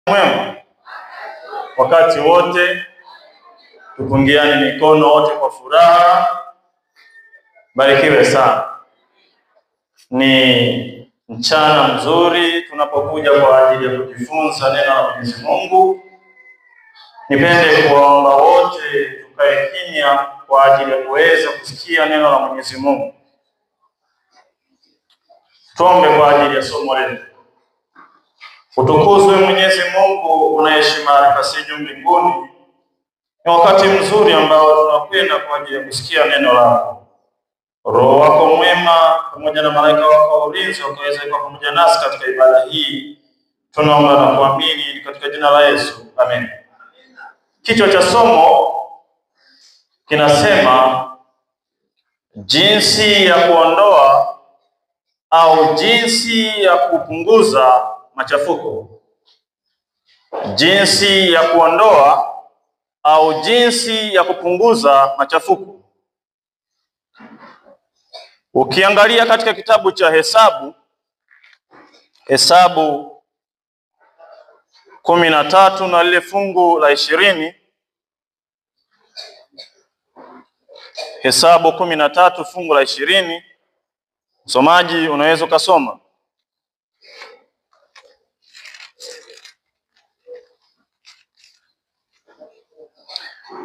Mwema wakati wote, tupungiane mikono wote kwa furaha. Barikiwe sana. Ni mchana mzuri tunapokuja kwa ajili ya kujifunza neno la Mwenyezi Mungu. Nipende kuwaomba wote tukae kimya kwa ajili ya kuweza kusikia neno la Mwenyezi Mungu. Tuombe kwa ajili ya somo letu. Utukuzwe Mwenyezi Mungu unaishi mahali pasiju mbinguni. Ni wakati mzuri ambao tunakwenda kwa ajili ya kusikia neno lako. Roho wako mwema pamoja na malaika wako wa ulinzi wakaweza kuwa pamoja nasi katika ibada hii. Tunaomba na kuamini katika jina la Yesu. Amen. Kichwa cha somo kinasema jinsi ya kuondoa au jinsi ya kupunguza machafuko. Jinsi ya kuondoa au jinsi ya kupunguza machafuko. Ukiangalia katika kitabu cha Hesabu 13 na lile fungu la 20. Hesabu 13 fungu la 20. Msomaji unaweza ukasoma.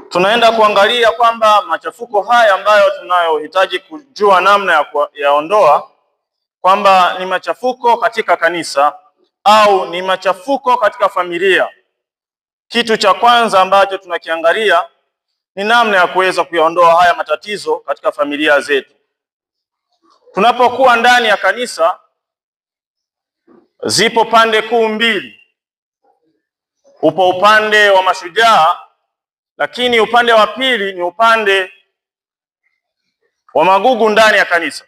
Tunaenda kuangalia kwamba machafuko haya ambayo tunayohitaji kujua namna ya kuyaondoa, kwamba ni machafuko katika kanisa au ni machafuko katika familia. Kitu cha kwanza ambacho tunakiangalia ni namna ya kuweza kuyaondoa haya matatizo katika familia zetu. Tunapokuwa ndani ya kanisa, zipo pande kuu mbili. Upo upande wa mashujaa, lakini upande wa pili ni upande wa magugu ndani ya kanisa.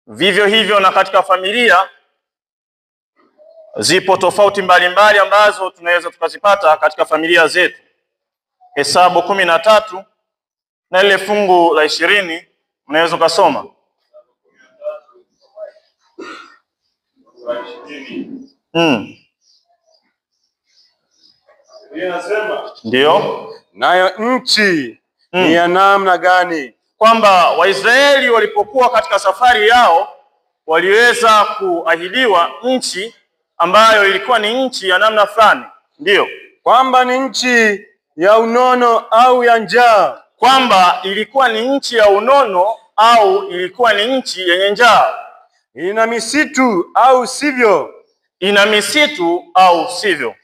Vivyo hivyo na katika familia zipo tofauti mbalimbali ambazo tunaweza tukazipata katika familia zetu. Hesabu 13 na ile fungu la 20 unaweza ukasoma. Ndio. Nayo nchi ni ya namna gani? Kwamba Waisraeli walipokuwa katika safari yao waliweza kuahidiwa nchi ambayo ilikuwa ni nchi ya namna fulani. Ndio. Kwamba ni nchi ya unono au ya njaa. Kwamba ilikuwa ni nchi ya unono au ilikuwa ni nchi yenye njaa. Ina misitu au sivyo? Ina misitu au sivyo?